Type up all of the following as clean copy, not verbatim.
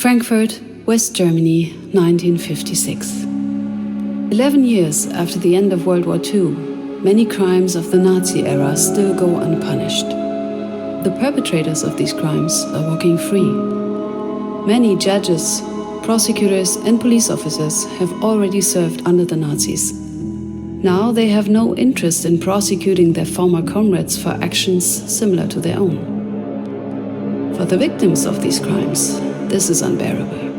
Frankfurt, West Germany, 1956. 11 years after the end of World War II, many crimes of the Nazi era still go unpunished. The perpetrators of these crimes are walking free. Many judges, prosecutors, and police officers have already served under the Nazis. Now they have no interest in prosecuting their former comrades for actions similar to their own. For the victims of these crimes, this is unbearable.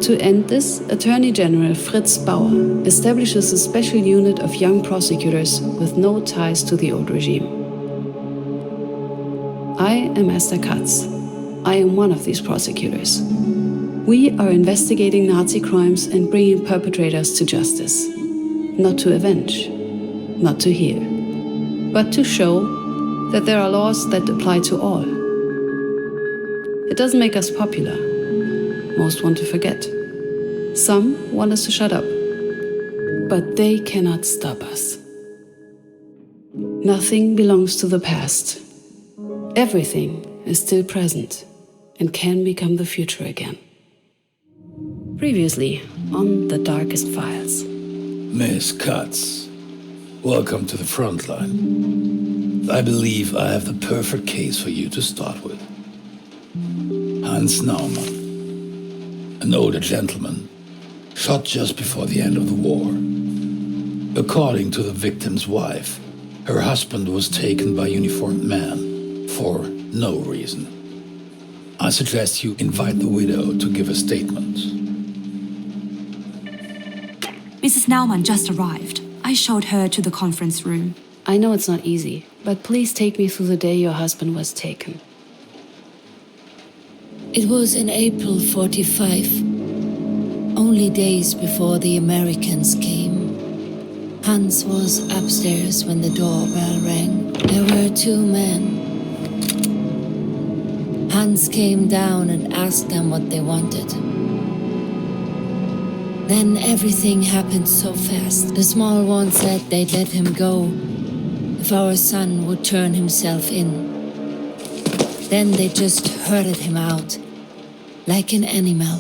To end this, Attorney General Fritz Bauer establishes a special unit of young prosecutors with no ties to the old regime. I am Esther Katz. I am one of these prosecutors. We are investigating Nazi crimes and bringing perpetrators to justice. Not to avenge, not to heal, but to show that there are laws that apply to all. It doesn't make us popular. Most want to forget. Some want us to shut up. But they cannot stop us. Nothing belongs to the past. Everything is still present and can become the future again. Previously on The Darkest Files. Miss Katz, welcome to the front line. I believe I have the perfect case for you to start with. Hans Naumann, an older gentleman, shot just before the end of the war. According to the victim's wife, her husband was taken by a uniformed man for no reason. I suggest you invite the widow to give a statement. Mrs. Naumann just arrived. I showed her to the conference room. I know it's not easy, but please take me through the day your husband was taken. It was in April 45, only days before the Americans came. Hans was upstairs when the doorbell rang. There were two men. Hans came down and asked them what they wanted. Then everything happened so fast. The small one said they'd let him go if our son would turn himself in. Then they just herded him out like an animal.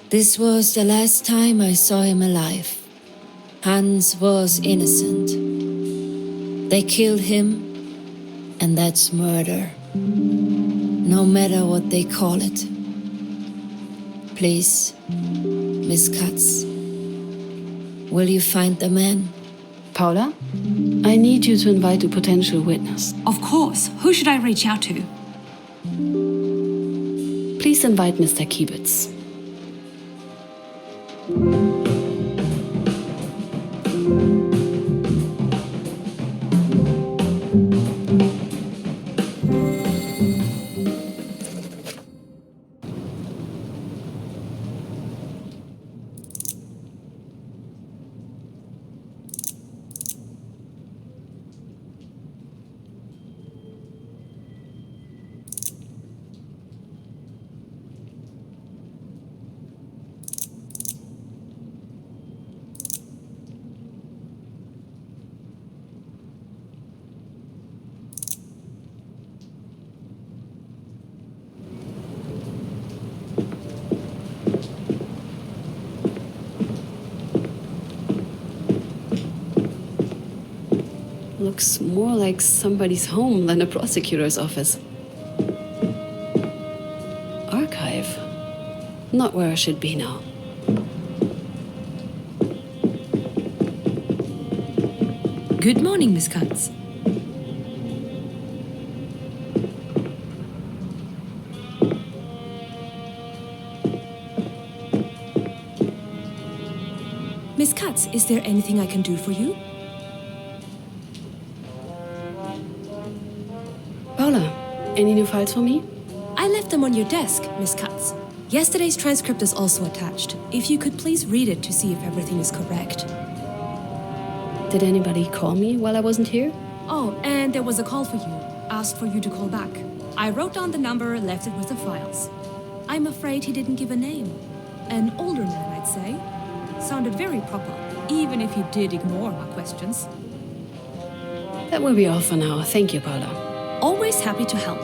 This was the last time I saw him alive. Hans was innocent. They killed him, and that's murder, no matter what they call it. Please, Miss Katz, will you find the man? Paula, I need you to invite a potential witness. Of course. Who should I reach out to? Please invite Mr. Kiebitz. Looks more like somebody's home than a prosecutor's office. Archive. Not where I should be now. Good morning, Miss Katz. Miss Katz, is there anything I can do for you? Paula, any new files for me? I left them on your desk, Miss Katz. Yesterday's transcript is also attached. If you could please read it to see if everything is correct. Did anybody call me while I wasn't here? Oh, and there was a call for you. Asked for you to call back. I wrote down the number, left it with the files. I'm afraid he didn't give a name. An older man, I'd say. Sounded very proper, even if he did ignore our questions. That will be all for now. Thank you, Paula. Always happy to help.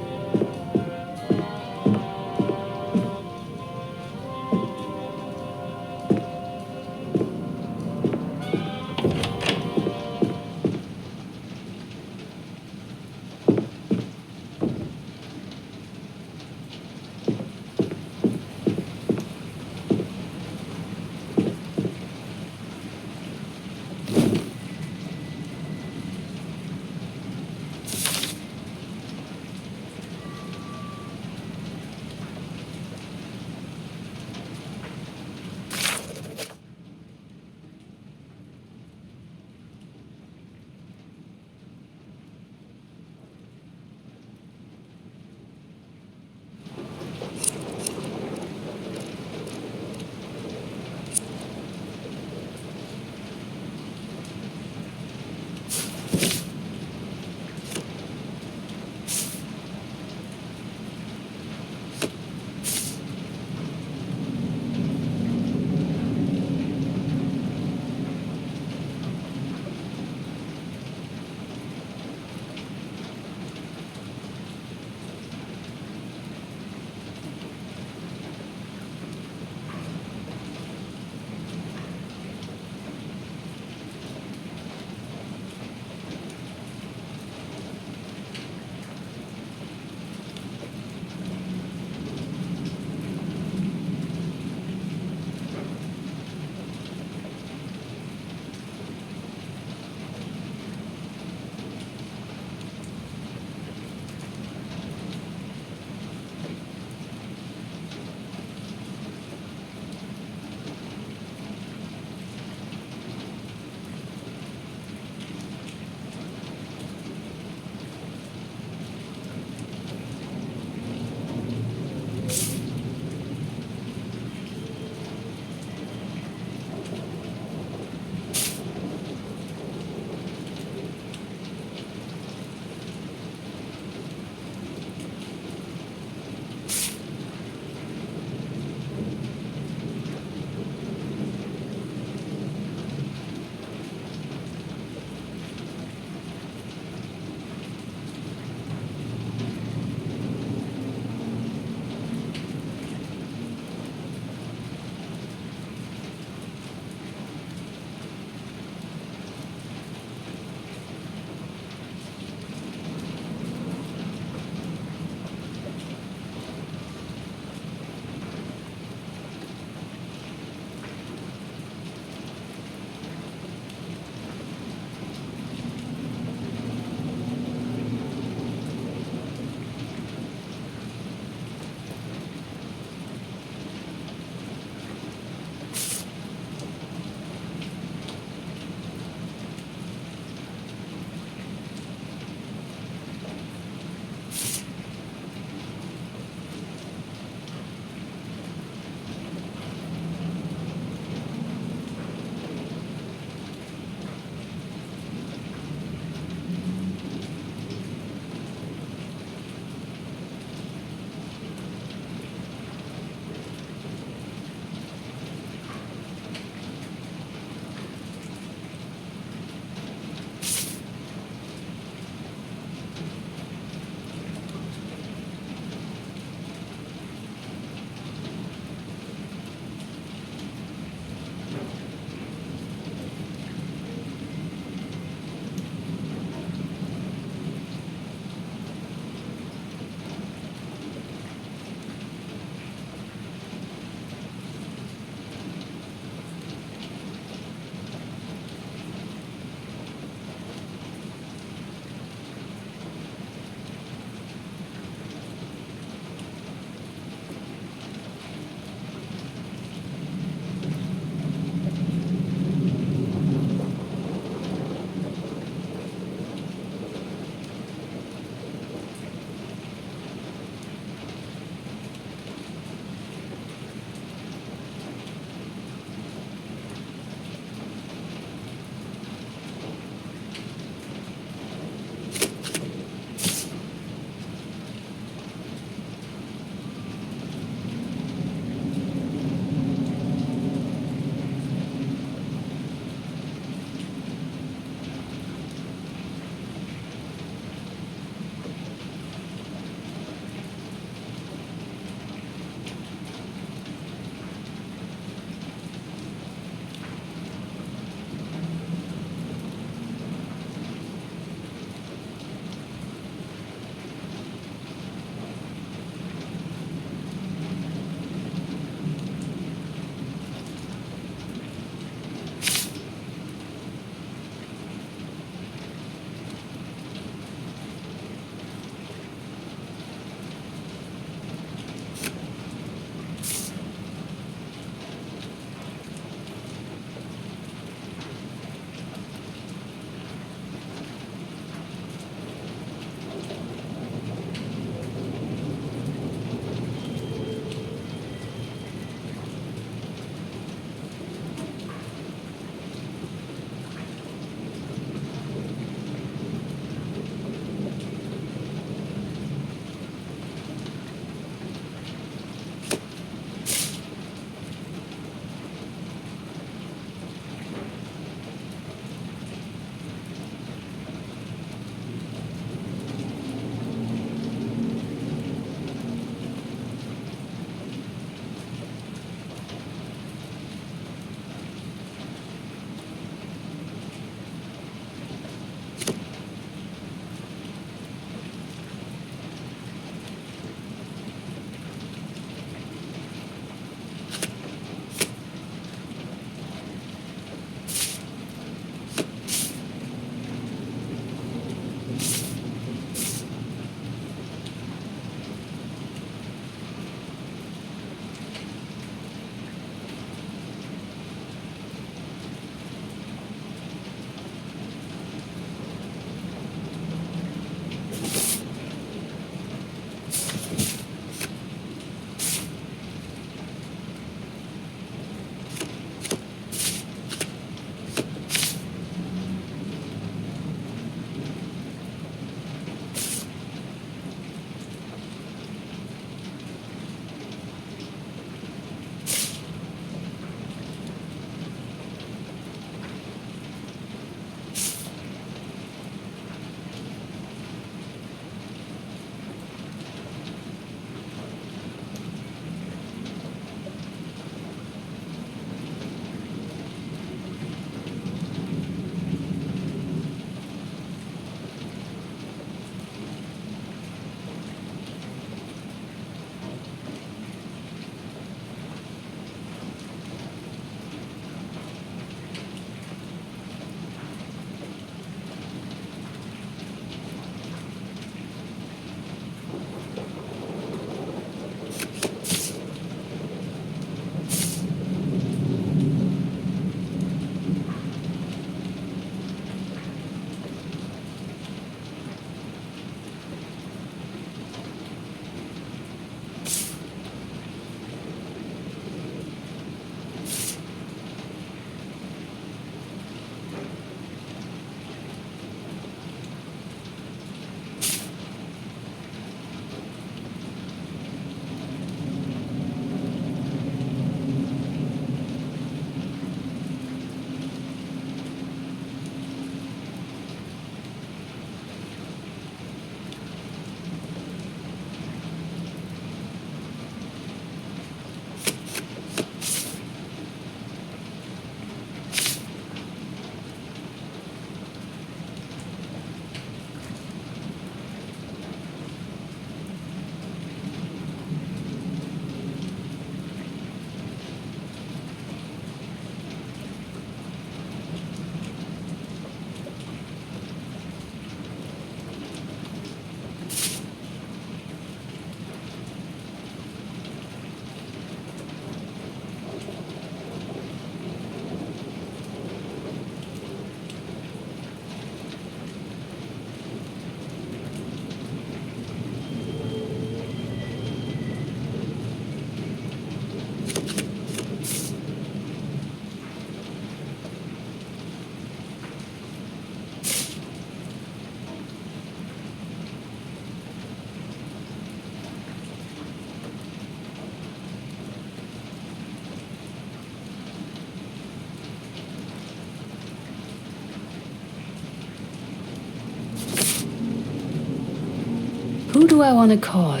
do I want to call?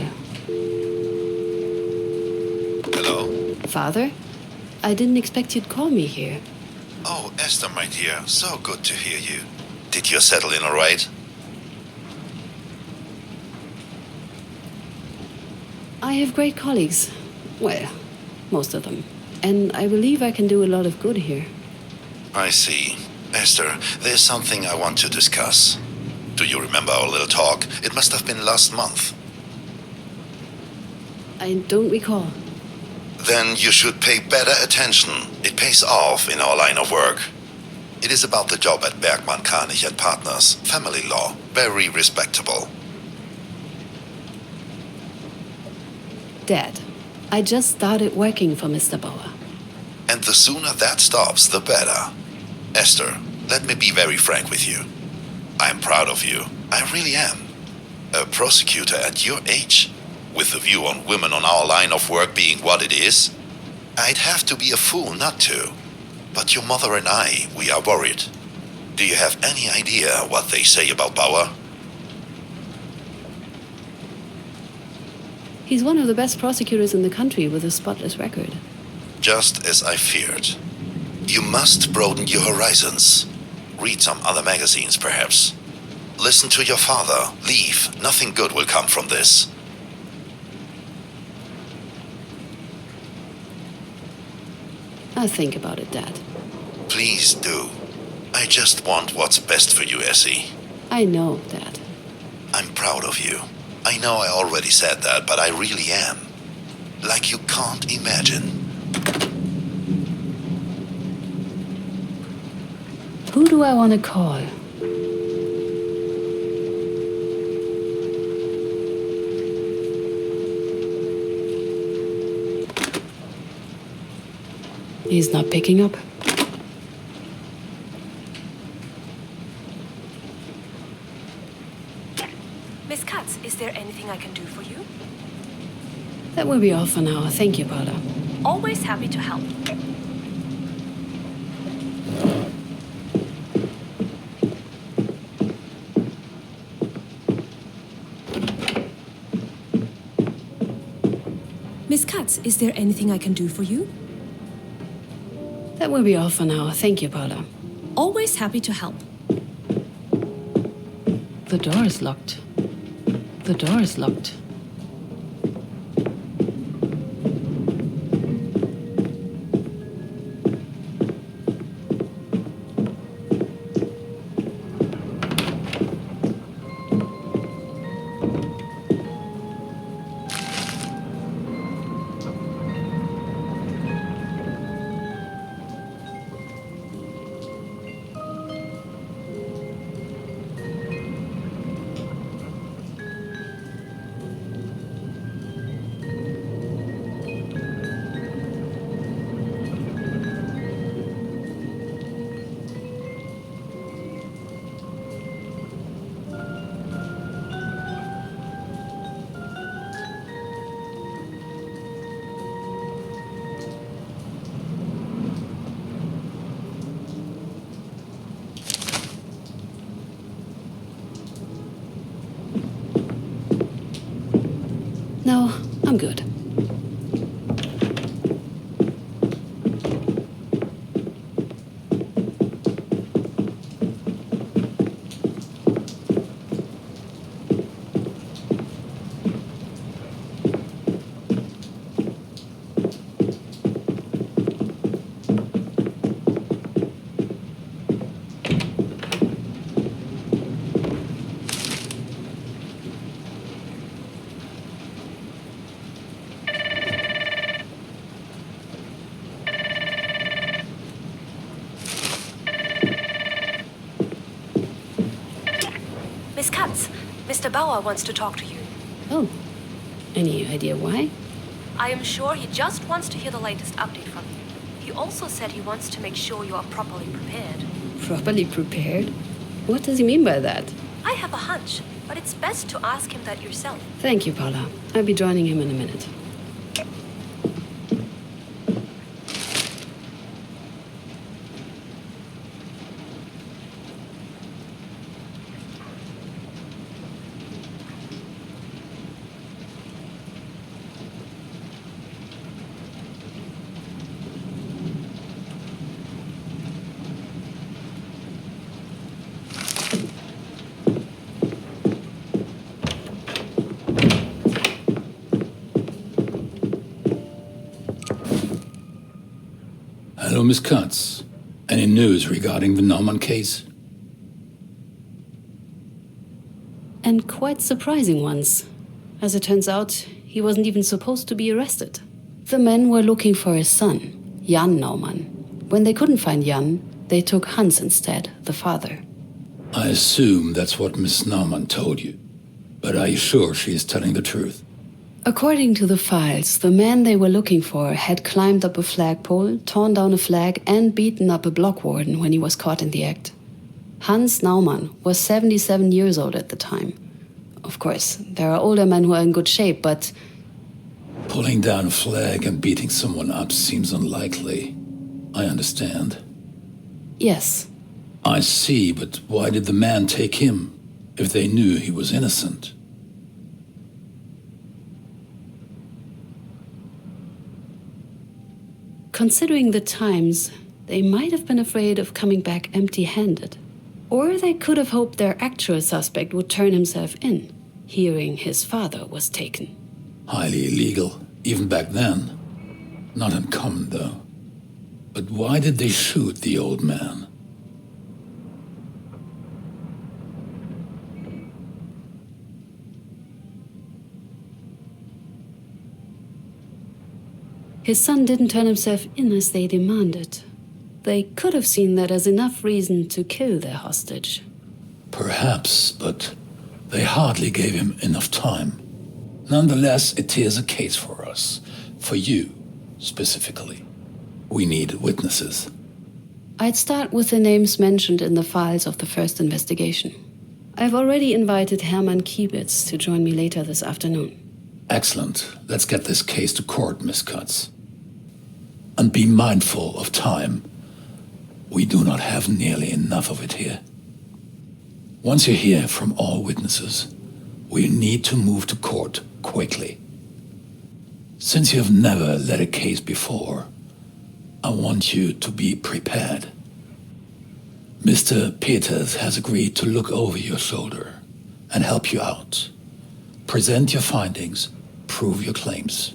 Hello? Father? I didn't expect you'd call me here. Oh, Esther, my dear, so good to hear you. Did you settle in all right? I have great colleagues. Well, most of them. And I believe I can do a lot of good here. I see. Esther, there's something I want to discuss. Do you remember our little talk? It must have been last month. I don't recall. Then you should pay better attention. It pays off in our line of work. It is about the job at Bergmann, Kranich and Partners. Family law. Very respectable. Dad, I just started working for Mr. Bauer. And the sooner that stops, the better. Esther, let me be very frank with you. I'm proud of you. I really am. A prosecutor at your age, with the view on women on our line of work being what it is, I'd have to be a fool not to. But your mother and I, we are worried. Do you have any idea what they say about Bauer? He's one of the best prosecutors in the country with a spotless record. Just as I feared. You must broaden your horizons. Read some other magazines, perhaps. Listen to your father. Leave. Nothing good will come from this. I'll think about it, Dad. Please do. I just want what's best for you, Essie. I know, Dad. I'm proud of you. I know I already said that, but I really am. Like you can't imagine. Who do I want to call? He's not picking up. Miss Katz, is there anything I can do for you? That will be all for now. Thank you, Paula. Always happy to help. Miss Katz, is there anything I can do for you? That will be all for now. Thank you, Paula. Always happy to help. The door is locked. The door is locked. No, I'm good. Miss Katz, Mr. Bauer wants to talk to you. Oh, any idea why? I am sure he just wants to hear the latest update from you. He also said he wants to make sure you are properly prepared. Properly prepared? What does he mean by that? I have a hunch, but it's best to ask him that yourself. Thank you, Paula. I'll be joining him in a minute. Hello, Miss Katz. Any news regarding the Naumann case? And quite surprising ones. As it turns out, he wasn't even supposed to be arrested. The men were looking for his son, Jan Naumann. When they couldn't find Jan, they took Hans instead, the father. I assume that's what Miss Naumann told you. But are you sure she is telling the truth? According to the files, the man they were looking for had climbed up a flagpole, torn down a flag, and beaten up a block warden when he was caught in the act. Hans Naumann was 77 years old at the time. Of course, there are older men who are in good shape, but... Pulling down a flag and beating someone up seems unlikely. I understand. Yes. I see, but why did the man take him, if they knew he was innocent? Considering the times, they might have been afraid of coming back empty-handed. Or they could have hoped their actual suspect would turn himself in, hearing his father was taken. Highly illegal, even back then. Not uncommon, though. But why did they shoot the old man? His son didn't turn himself in as they demanded. They could have seen that as enough reason to kill their hostage. Perhaps, but they hardly gave him enough time. Nonetheless, it is a case for us. For you, specifically. We need witnesses. I'd start with the names mentioned in the files of the first investigation. I've already invited Hermann Kiebitz to join me later this afternoon. Excellent. Let's get this case to court, Miss Katz. And be mindful of time. We do not have nearly enough of it here. Once you hear from all witnesses, we need to move to court quickly. Since you have never led a case before, I want you to be prepared. Mr. Peters has agreed to look over your shoulder and help you out. Present your findings, prove your claims.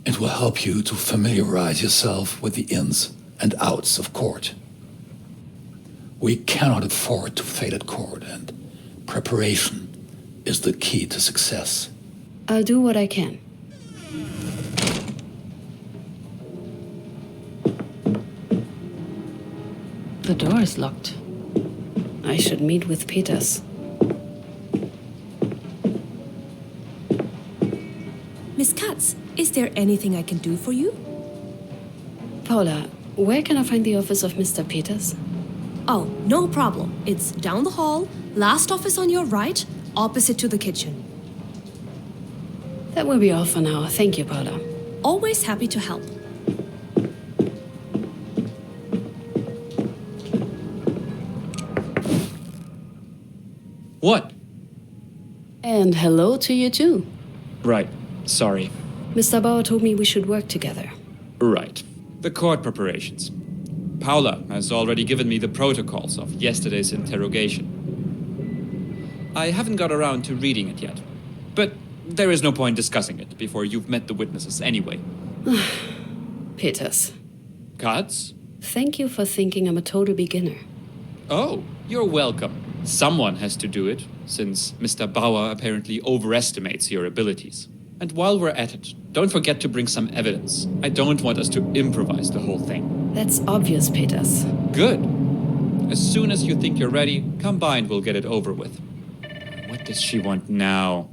It will help you to familiarize yourself with the ins and outs of court. We cannot afford to fail at court, and preparation is the key to success. I'll do what I can. The door is locked. I should meet with Peters. Miss Katz, is there anything I can do for you? Paula, where can I find the office of Mr. Peters? Oh, no problem. It's down the hall, last office on your right, opposite to the kitchen. That will be all for now. Thank you, Paula. Always happy to help. What? And hello to you too. Right. Sorry. Mr. Bauer told me we should work together. Right. The court preparations. Paula has already given me the protocols of yesterday's interrogation. I haven't got around to reading it yet. But there is no point discussing it before you've met the witnesses anyway. Peters, Katz? thank you for thinking I'm a total beginner. Oh, you're welcome. Someone has to do it, since Mr. Bauer apparently overestimates your abilities. And while we're at it, don't forget to bring some evidence. I don't want us to improvise the whole thing. That's obvious, Peters. Good. As soon as you think you're ready, come by and we'll get it over with. What does she want now?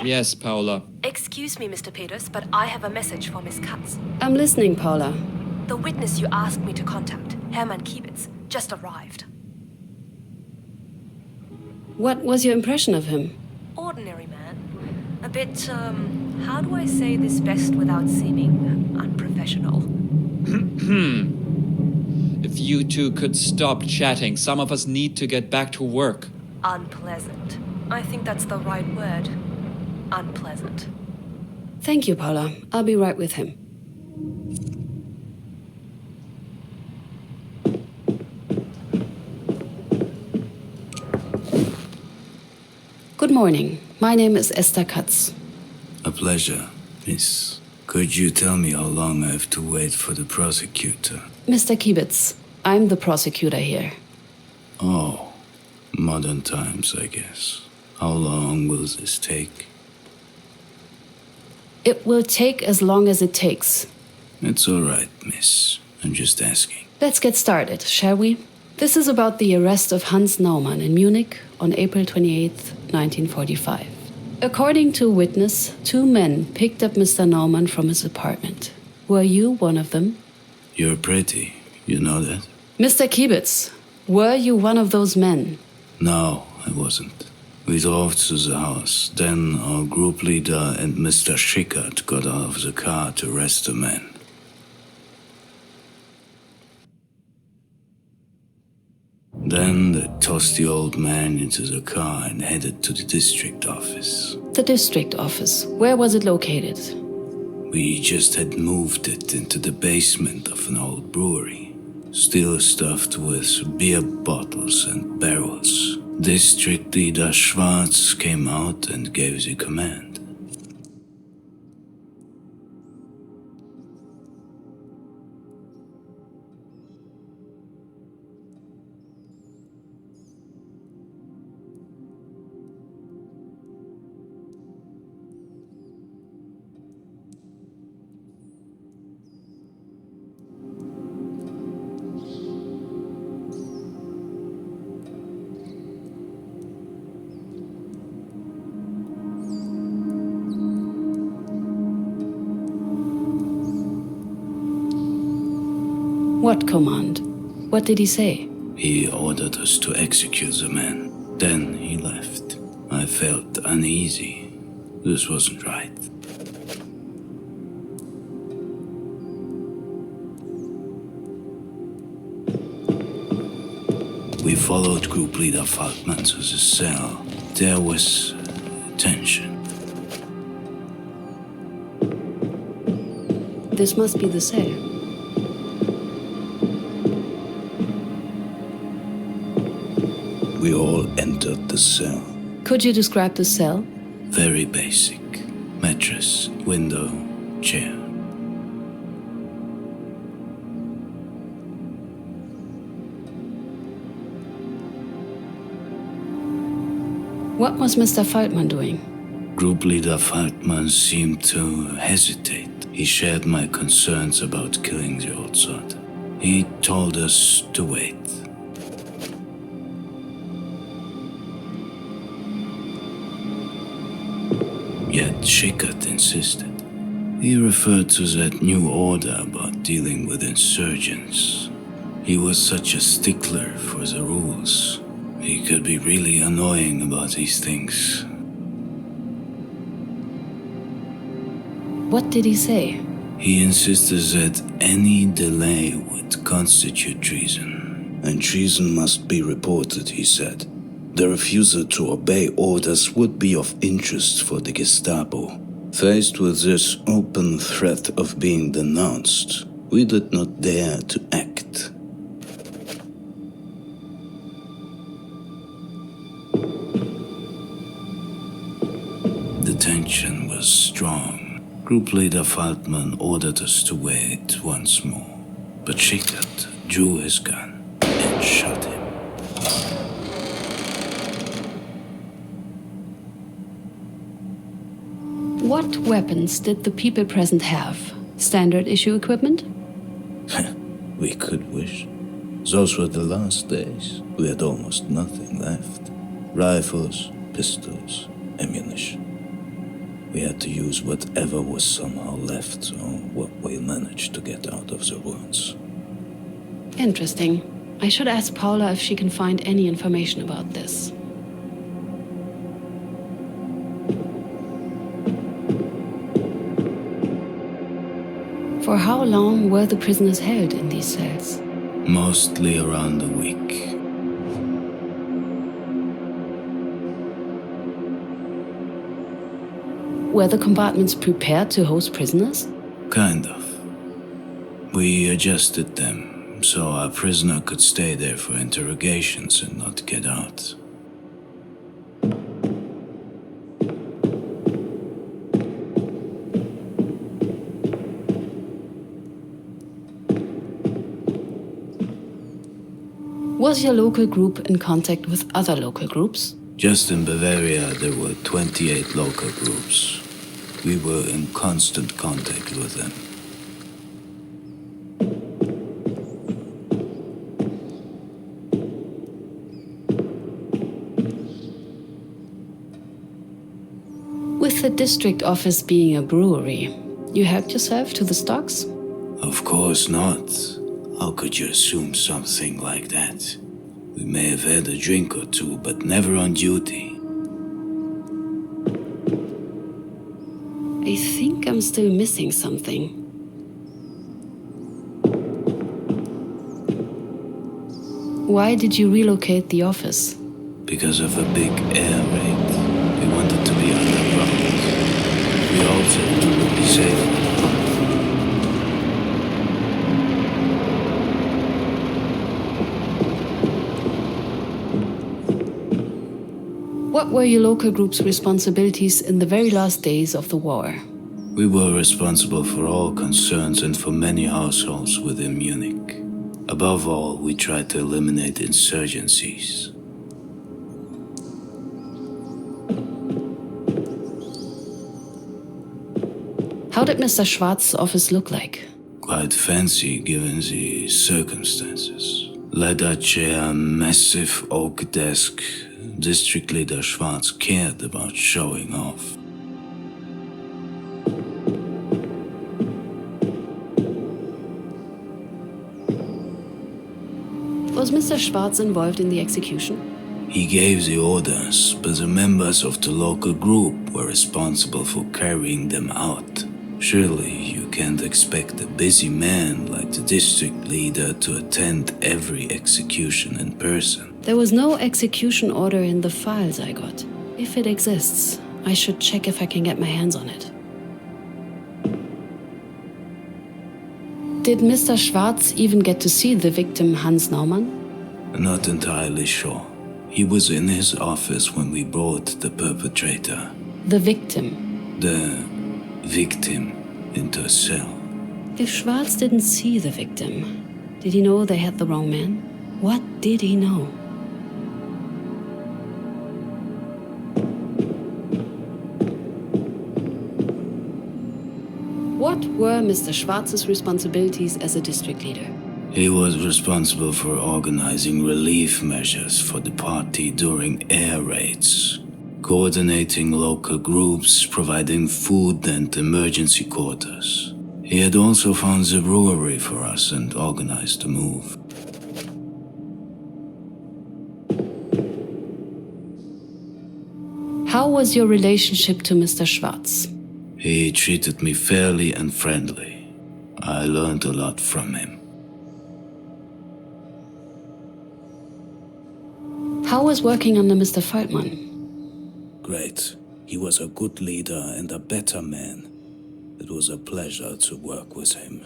Yes, Paula. Excuse me, Mr. Peters, but I have a message for Miss Katz. I'm listening, Paula. The witness you asked me to contact, Hermann Kiebitz, just arrived. What was your impression of him? Ordinary man. A bit, how do I say this best without seeming unprofessional? If you two could stop chatting, some of us need to get back to work. Unpleasant. I think that's the right word. Unpleasant. Thank you, Paula. I'll be right with him. Good morning. My name is Esther Katz. A pleasure, Miss Could you tell me how long I have to wait for the prosecutor? Mr. Kibitz, I'm the prosecutor here. Oh, modern times, I guess. How long will this take? It will take as long as it takes. It's all right, miss. I'm just asking. Let's get started, shall we? This is about the arrest of Hans Naumann in Munich on April 28, 1945. According to a witness, 2 men picked up Mr. Naumann from his apartment. Were you one of them? You're pretty, you know that? Mr. Kibitz, were you one of those men? No, I wasn't. We drove to the house. Then our group leader and Mr. Schickert got out of the car to arrest the men. Then they tossed the old man into the car and headed to the district office. The district office. Where was it located? We just had moved it into the basement of an old brewery, still stuffed with beer bottles and barrels. District leader Schwarz came out and gave the command. What command? What did he say? He ordered us to execute the man. Then he left. I felt uneasy. This wasn't right. We followed group leader Falkman to the cell. There was tension. This must be the cell. We all entered the cell. Could you describe the cell? Very basic. Mattress, window, chair. What was Mr. Falkman doing? Group leader Falkman seemed to hesitate. He shared my concerns about killing the old sod. He told us to wait. Yet Schickert insisted. He referred to that new order about dealing with insurgents. He was such a stickler for the rules. He could be really annoying about these things. What did he say? He insisted that any delay would constitute treason. And treason must be reported, he said. The refusal to obey orders would be of interest for the Gestapo. Faced with this open threat of being denounced, we did not dare to act. The tension was strong. Group leader Falkman ordered us to wait once more, but Schickert drew his gun and shot him. What weapons did the people present have? Standard issue equipment? We could wish. Those were the last days. We had almost nothing left. Rifles, pistols, ammunition. We had to use whatever was somehow left, or what we managed to get out of the ruins. Interesting. I should ask Paula if she can find any information about this. For how long were the prisoners held in these cells? Mostly around a week. Were the compartments prepared to host prisoners? Kind of. We adjusted them so our prisoner could stay there for interrogations and not get out. Was your local group in contact with other local groups? Just in Bavaria, there were 28 local groups. We were in constant contact with them. With the district office being a brewery, you helped yourself to the stocks? Of course not. How could you assume something like that? We may have had a drink or two, but never on duty. I think I'm still missing something. Why did you relocate the office? Because of a big air raid. We wanted to be underground. We also wanted to be safe. What were your local group's responsibilities in the very last days of the war? We were responsible for all concerns and for many households within Munich. Above all, we tried to eliminate insurgencies. How did Mr. Schwarz's office look like? Quite fancy given the circumstances. Leather chair, massive oak desk. District Leader Schwarz cared about showing off. Was Mr. Schwarz involved in the execution? He gave the orders, but the members of the local group were responsible for carrying them out. Surely you can't expect a busy man like the district leader to attend every execution in person. There was no execution order in the files I got. If it exists, I should check if I can get my hands on it. Did Mr. Schwarz even get to see the victim Hans Naumann? Not entirely sure. He was in his office when we brought the perpetrator. The victim? The victim into a cell. If Schwarz didn't see the victim, did he know they had the wrong man? What did he know? What were Mr. Schwarz's responsibilities as a district leader? He was responsible for organizing relief measures for the party during air raids, coordinating local groups, providing food and emergency quarters. He had also found the brewery for us and organized the move. How was your relationship to Mr. Schwarz? He treated me fairly and friendly. I learned a lot from him. How was working under Mr. Feldman? Great. He was a good leader and a better man. It was a pleasure to work with him.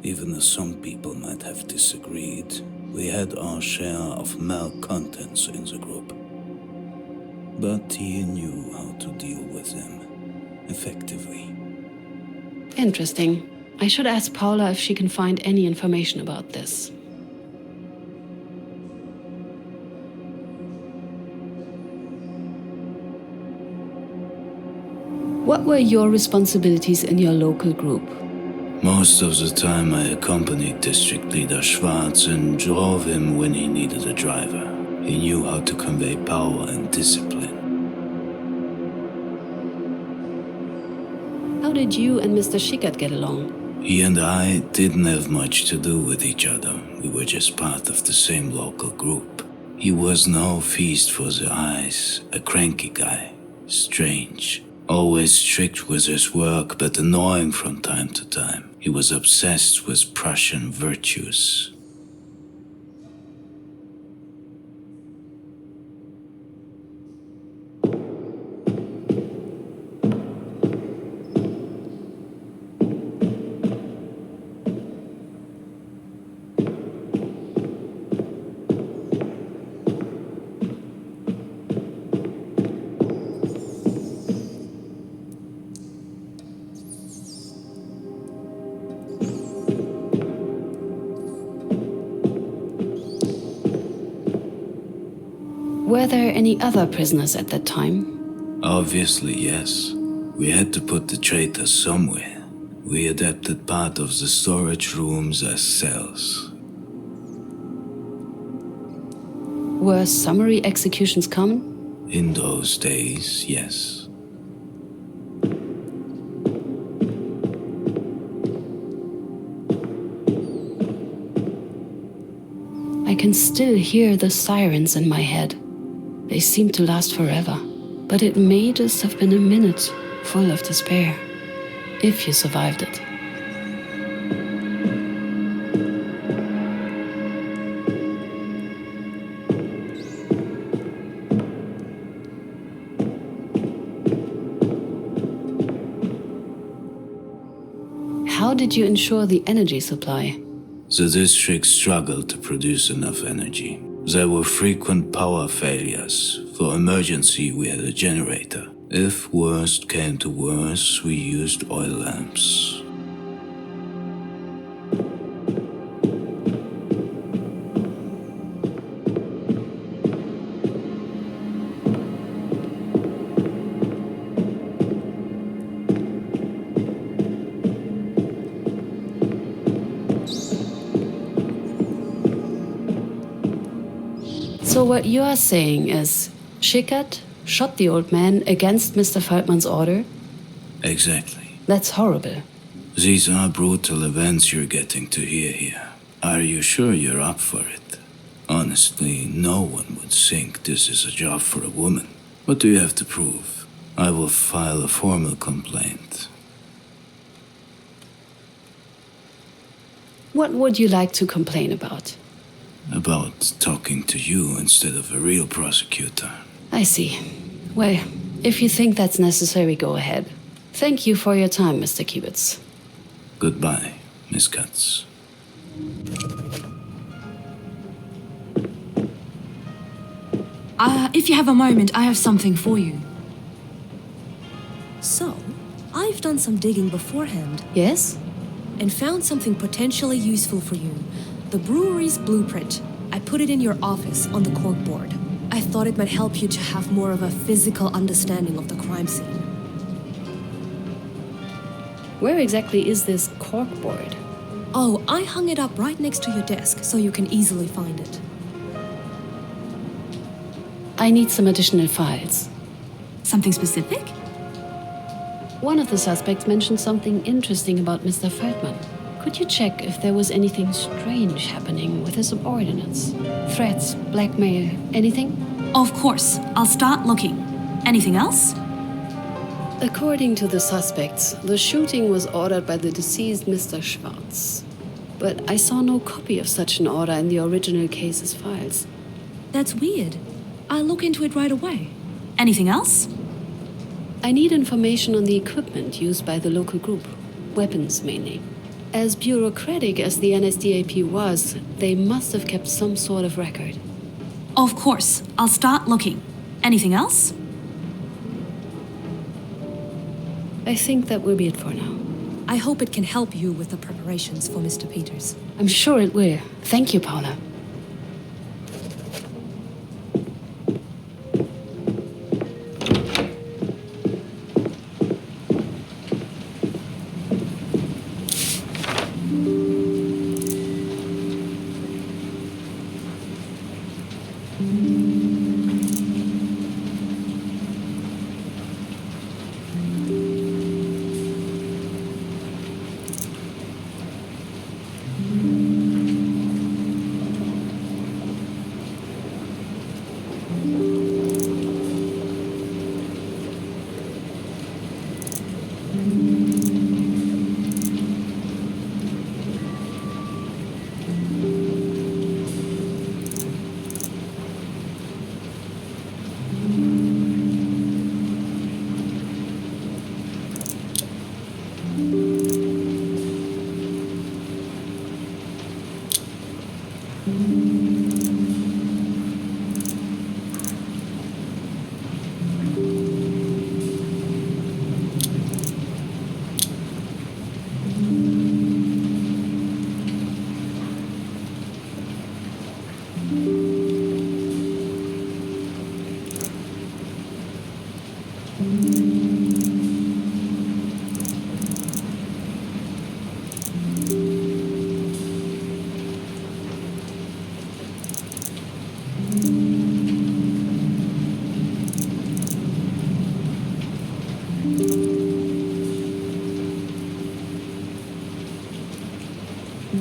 Even though some people might have disagreed, we had our share of malcontents in the group. But he knew how to deal with them effectively. Interesting. I should ask Paula if she can find any information about this. What were your responsibilities in your local group? Most of the time I accompanied District Leader Schwarz and drove him when he needed a driver. He knew how to convey power and discipline. How did you and Mr. Schickert get along? He and I didn't have much to do with each other. We were just part of the same local group. He was no feast for the eyes, a cranky guy, strange. Always strict with his work, but annoying from time to time. He was obsessed with Prussian virtues. Were there any other prisoners at that time? Obviously, yes. We had to put the traitors somewhere. We adapted part of the storage rooms as cells. Were summary executions common? In those days, yes. I can still hear the sirens in my head. They seem to last forever, but it may just have been a minute full of despair, if you survived it. How did you ensure the energy supply? The district struggled to produce enough energy. There were frequent power failures. For emergency, we had a generator. If worst came to worst, we used oil lamps. So what you are saying is, Schickert shot the old man against Mr. Feldman's order? Exactly. That's horrible. These are brutal events you're getting to hear here. Are you sure you're up for it? Honestly, no one would think this is a job for a woman. What do you have to prove? I will file a formal complaint. What would you like to complain about? About talking to you instead of a real prosecutor. I see. Well, if you think that's necessary, go ahead. Thank you for your time, Mr. Kibitz. Goodbye, Miss Katz. If you have a moment, I have something for you. So, I've done some digging beforehand Yes? and found something potentially useful for you. The brewery's blueprint. I put it in your office on the corkboard. I thought it might help you to have more of a physical understanding of the crime scene. Where exactly is this corkboard? Oh, I hung it up right next to your desk so you can easily find it. I need some additional files. Something specific? One of the suspects mentioned something interesting about Mr. Feldman. Could you check if there was anything strange happening with his subordinates? Threats, blackmail, anything? Of course. I'll start looking. Anything else? According to the suspects, the shooting was ordered by the deceased Mr. Schwartz. But I saw no copy of such an order in the original case's files. That's weird. I'll look into it right away. Anything else? I need information on the equipment used by the local group. Weapons, mainly. As bureaucratic as the NSDAP was, they must have kept some sort of record. Of course. I'll start looking. Anything else? I think that will be it for now. I hope it can help you with the preparations for Mr. Peters. I'm sure it will. Thank you, Paula. My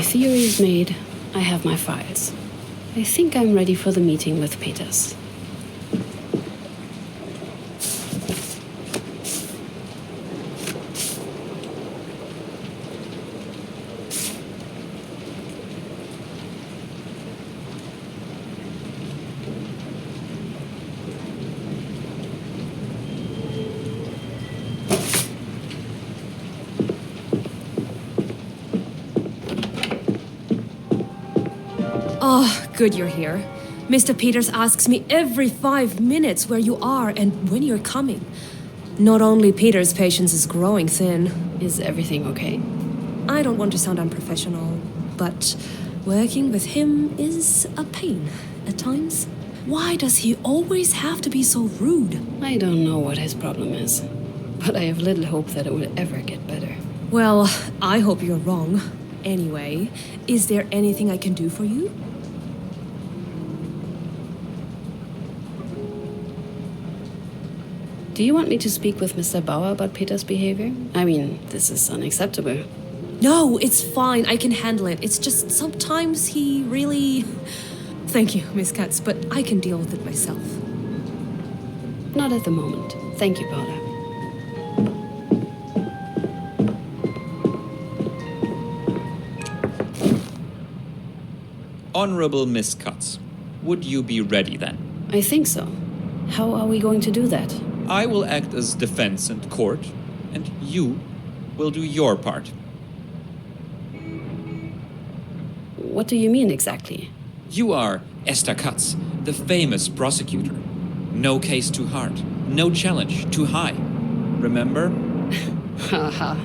theory is made. I have my files. I think I'm ready for the meeting with Peters. Oh, good you're here. Mr. Peters asks me every 5 minutes where you are and when you're coming. Not only Peters' patience is growing thin. Is everything okay? I don't want to sound unprofessional, but working with him is a pain at times. Why does he always have to be so rude? I don't know what his problem is, but I have little hope that it will ever get better. Well, I hope you're wrong. Anyway, is there anything I can do for you? Do you want me to speak with Mr. Bauer about Peter's behavior? I mean, this is unacceptable. No, it's fine. I can handle it. It's just sometimes he really... Thank you, Miss Katz, but I can deal with it myself. Not at the moment. Thank you, Paula. Honorable Miss Katz, would you be ready then? I think so. How are we going to do that? I will act as defense and court, and you will do your part. What do you mean exactly? You are Esther Katz, the famous prosecutor. No case too hard, no challenge too high. Remember? Haha.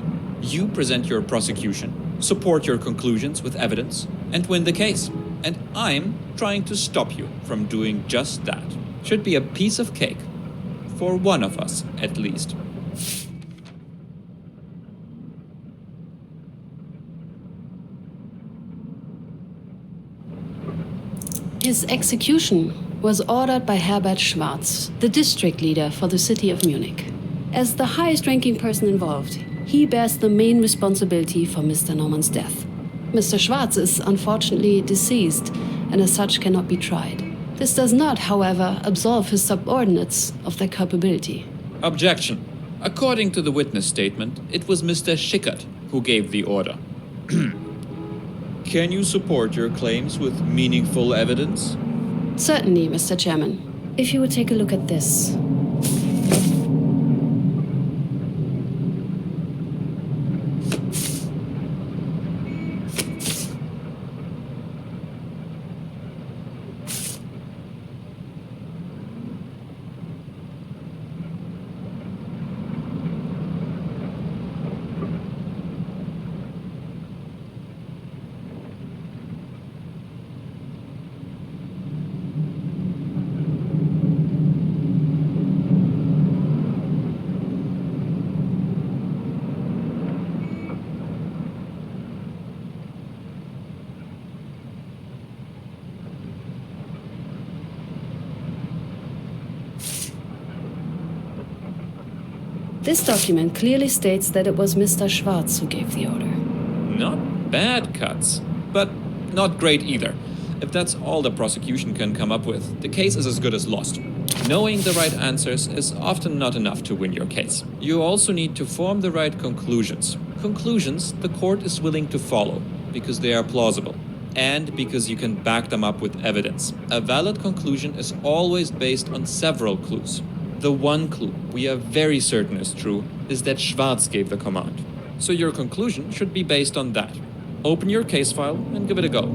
You present your prosecution, support your conclusions with evidence, and win the case. And I'm trying to stop you from doing just that. Should be a piece of cake. For one of us, at least. His execution was ordered by Herbert Schwarz, the district leader for the city of Munich. As the highest-ranking person involved, he bears the main responsibility for Mr. Norman's death. Mr. Schwarz is unfortunately deceased and as such cannot be tried. This does not, however, absolve his subordinates of their culpability. Objection. According to the witness statement, it was Mr. Schickert who gave the order. Can you support your claims with meaningful evidence? Certainly, Mr. Chairman. If you would take a look at this. This document clearly states that it was Mr. Schwarz who gave the order. Not bad cuts, but not great either. If that's all the prosecution can come up with, the case is as good as lost. Knowing the right answers is often not enough to win your case. You also need to form the right conclusions. Conclusions the court is willing to follow, because they are plausible, and because you can back them up with evidence. A valid conclusion is always based on several clues. The one clue we are very certain is true is that Schwarz gave the command. So your conclusion should be based on that. Open your case file and give it a go.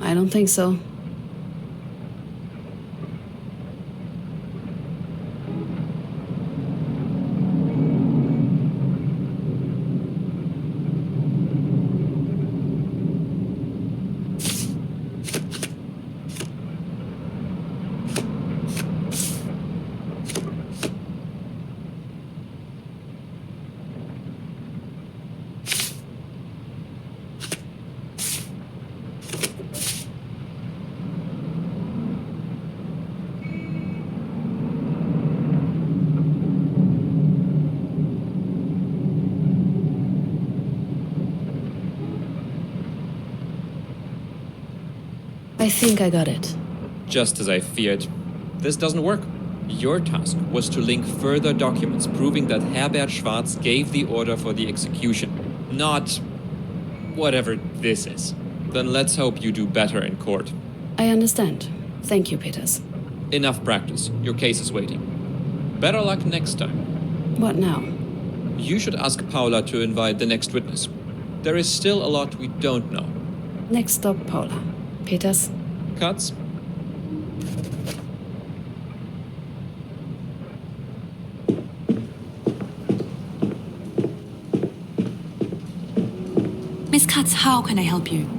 I don't think so. I think I got it. Just as I feared. This doesn't work. Your task was to link further documents proving that Herbert Schwarz gave the order for the execution, not whatever this is. Then let's hope you do better in court. I understand. Thank you, Peters. Enough practice. Your case is waiting. Better luck next time. What now? You should ask Paula to invite the next witness. There is still a lot we don't know. Next stop, Paula. Peters? Cuts? Miss Katz, how can I help you?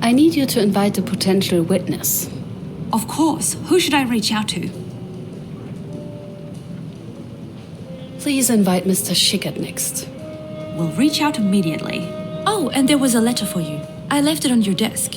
I need you to invite a potential witness. Of course. Who should I reach out to? Please invite Mr. Schickert next. We'll reach out immediately. Oh, and there was a letter for you. I left it on your desk.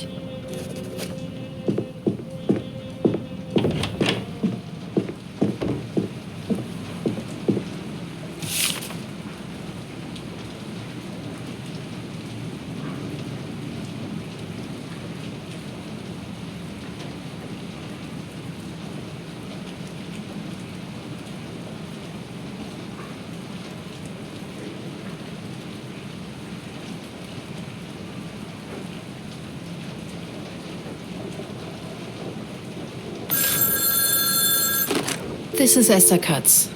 This is Esther Katz.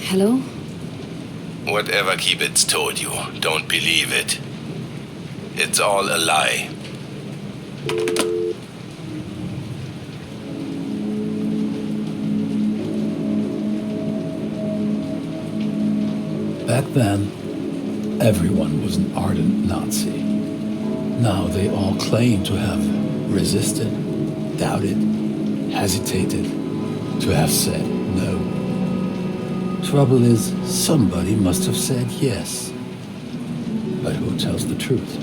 Hello? Whatever Kiebitz told you, don't believe it. It's all a lie. Back then, everyone was an ardent Nazi. Now they all claim to have resisted, doubted, hesitated, to have said no. Trouble is, somebody must have said yes. But who tells the truth?